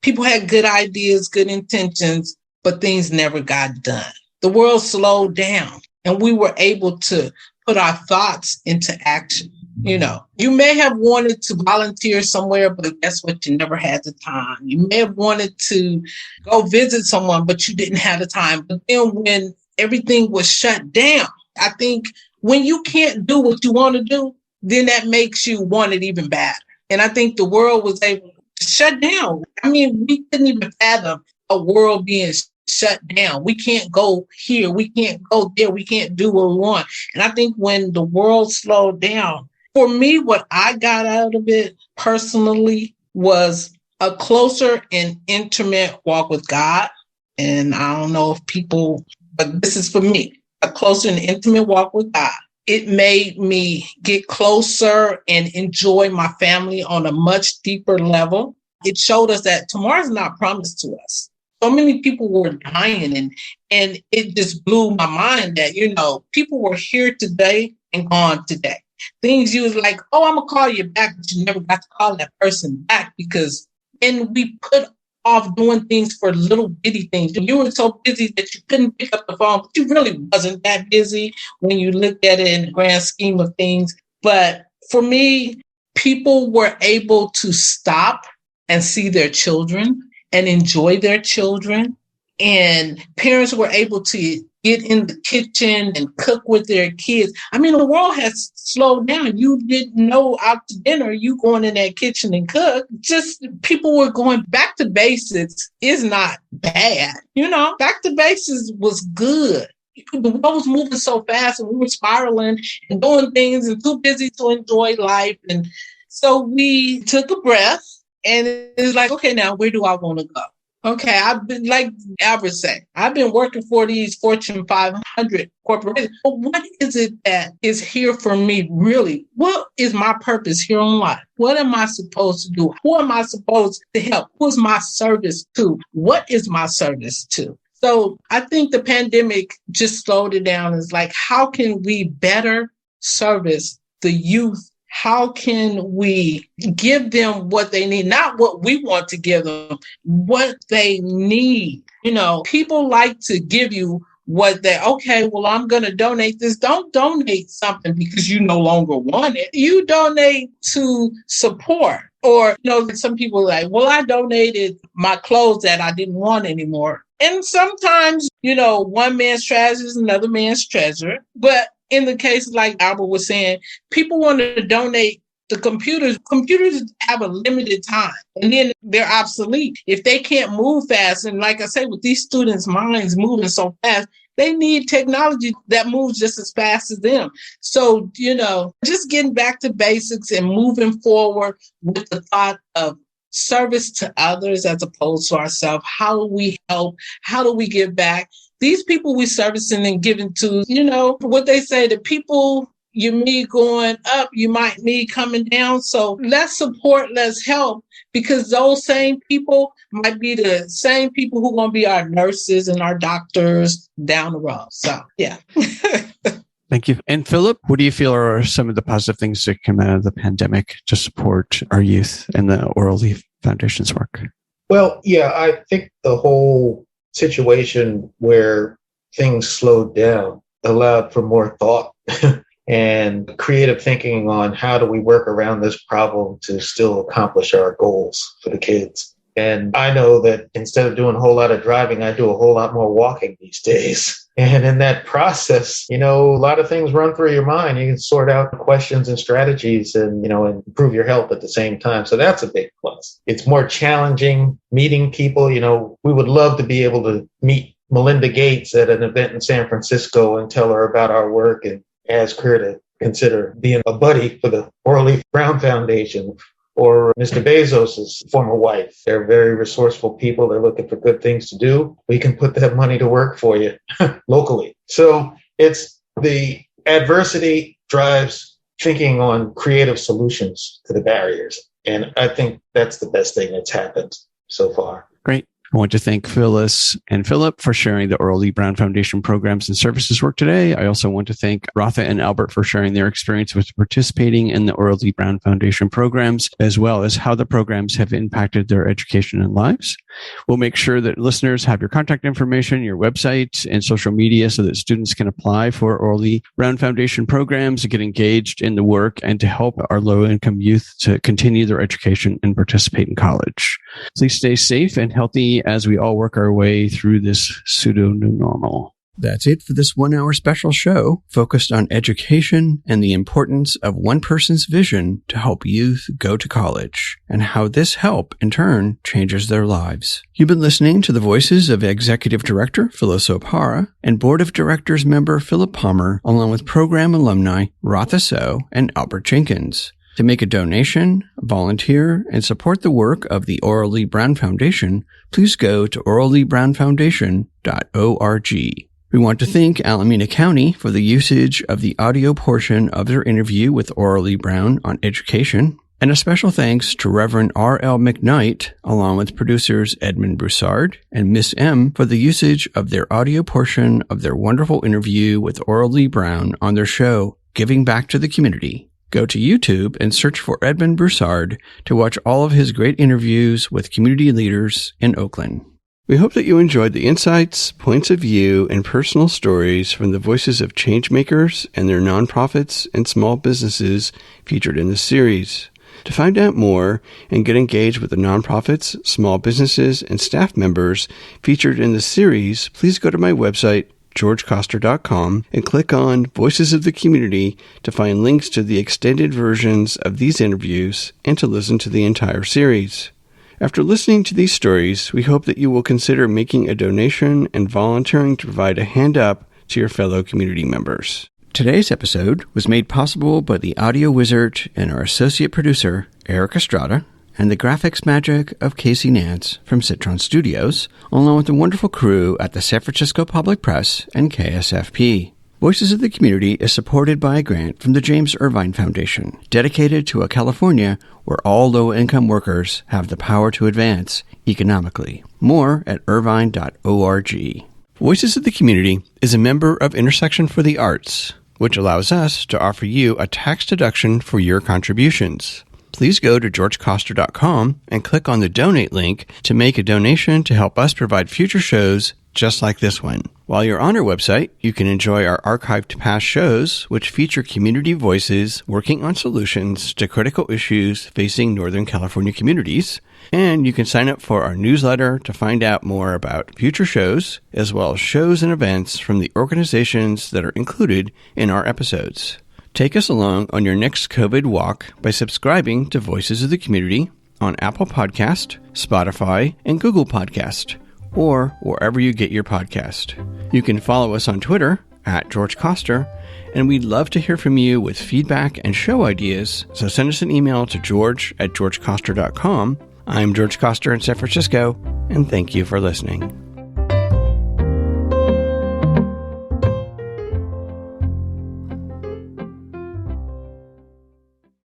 People had good ideas, good intentions, but things never got done. The world slowed down, and we were able to put our thoughts into action. You know, you may have wanted to volunteer somewhere, but guess what? You never had the time. You may have wanted to go visit someone, but you didn't have the time. But then when everything was shut down, I think when you can't do what you want to do, then that makes you want it even better. And I think the world was able to shut down. I mean, we couldn't even fathom a world being shut down. We can't go here. We can't go there. We can't do what we want. And I think when the world slowed down, for me, what I got out of it personally was a closer and intimate walk with God. And I don't know if people, but this is for me, a closer and intimate walk with God. It made me get closer and enjoy my family on a much deeper level. It showed us that tomorrow's not promised to us. So many people were dying, and it just blew my mind that, you know, people were here today and gone today. Things you was like, oh, I'm going to call you back, but you never got to call that person back, because then we put off doing things for little bitty things. You were so busy that you couldn't pick up the phone, but you really wasn't that busy when you looked at it in the grand scheme of things. But for me, people were able to stop and see their children and enjoy their children. And parents were able to get in the kitchen and cook with their kids. I mean, the world has slowed down. You didn't know out to dinner, you going in that kitchen and cook. Just people were going back to basics is not bad. You know, back to basics was good. The world was moving so fast and we were spiraling and doing things and too busy to enjoy life. And so we took a breath and it's like, okay, now where do I want to go? Okay, I've been, like Albert said, I've been working for these Fortune 500 corporations. But what is it that is here for me, really? What is my purpose here on life? What am I supposed to do? Who am I supposed to help? Who is my service to? What is my service to? So I think the pandemic just slowed it down. It's like, how can we better service the youth? How can we give them what they need? Not what we want to give them, what they need. You know, people like to give you what they, okay, well, I'm going to donate this. Don't donate something because you no longer want it. You donate to support. Or, you know, some people are like, well, I donated my clothes that I didn't want anymore. And sometimes, you know, one man's treasure is another man's treasure. But in the case, like Albert was saying, people want to donate the computers. Computers have a limited time and then they're obsolete. If they can't move fast, and like I say, with these students' minds moving so fast, they need technology that moves just as fast as them. So, you know, just getting back to basics and moving forward with the thought of service to others as opposed to ourselves. How do we help? How do we give back? these people we servicing and giving to, what they say, the people you meet going up, you might meet coming down. So let's support, let's help, because those same people might be the same people who are going to be our nurses and our doctors down the road. So, yeah. Thank you. And Philip, what do you feel are some of the positive things that come out of the pandemic to support our youth and the Oral Leaf Foundation's work? Well, yeah, I think the whole situation where things slowed down allowed for more thought and creative thinking on how do we work around this problem to still accomplish our goals for the kids. And I know that instead of doing a whole lot of driving, I do a whole lot more walking these days. And in that process, a lot of things run through your mind. You can sort out questions and strategies and and improve your health at the same time. So that's a big plus. It's more challenging meeting people. We would love to be able to meet Melinda Gates at an event in San Francisco and tell her about our work and ask her to consider being a buddy for the Oral Leaf Brown Foundation. Or Mr. Bezos' former wife. They're very resourceful people. They're looking for good things to do. We can put that money to work for you locally. So it's the adversity drives thinking on creative solutions to the barriers. And I think that's the best thing that's happened so far. Great. I want to thank Phyllis and Philip for sharing the Oral Lee Brown Foundation programs and services work today. I also want to thank Ratha and Albert for sharing their experience with participating in the Oral Lee Brown Foundation programs, as well as how the programs have impacted their education and lives. We'll make sure that listeners have your contact information, your website, and social media so that students can apply for Oral Lee Brown Foundation programs to get engaged in the work and to help our low-income youth to continue their education and participate in college. Please stay safe and healthy as we all work our way through this pseudo-new normal. That's it for this 1 hour special show focused on education and the importance of one person's vision to help youth go to college and how this help in turn changes their lives. You've been listening to the voices of Executive Director Phyllis O'Hara and Board of Directors member Philip Palmer, along with program alumni Ratha So and Albert Jenkins. To make a donation, volunteer, and support the work of the Oral Lee Brown Foundation, please go to oralleebrownfoundation.org. We want to thank Alameda County for the usage of the audio portion of their interview with Oral Lee Brown on education, and a special thanks to Reverend R.L. McKnight, along with producers Edmund Broussard and Miss M for the usage of their audio portion of their wonderful interview with Oral Lee Brown on their show, Giving Back to the Community. Go to YouTube and search for Edmund Broussard to watch all of his great interviews with community leaders in Oakland. We hope that you enjoyed the insights, points of view, and personal stories from the voices of changemakers and their nonprofits and small businesses featured in this series. To find out more and get engaged with the nonprofits, small businesses, and staff members featured in this series, please go to my website, georgecoster.com, and click on Voices of the Community to find links to the extended versions of these interviews and to listen to the entire series. After listening to these stories, we hope that you will consider making a donation and volunteering to provide a hand up to your fellow community members. Today's episode was made possible by the audio wizard and our associate producer, Eric Estrada, and the graphics magic of Casey Nance from Citron Studios, along with the wonderful crew at the San Francisco Public Press and KSFP. Voices of the Community is supported by a grant from the James Irvine Foundation, dedicated to a California where all low-income workers have the power to advance economically. More at irvine.org. Voices of the Community is a member of Intersection for the Arts, which allows us to offer you a tax deduction for your contributions. Please go to georgecoster.com and click on the donate link to make a donation to help us provide future shows just like this one. While you're on our website, you can enjoy our archived past shows, which feature community voices working on solutions to critical issues facing Northern California communities. And you can sign up for our newsletter to find out more about future shows, as well as shows and events from the organizations that are included in our episodes. Take us along on your next COVID walk by subscribing to Voices of the Community on Apple Podcast, Spotify, and Google Podcast, or wherever you get your podcast. You can follow us on Twitter at George Coster, and we'd love to hear from you with feedback and show ideas, so send us an email to george@georgecoster.com. I'm George Coster in San Francisco, and thank you for listening.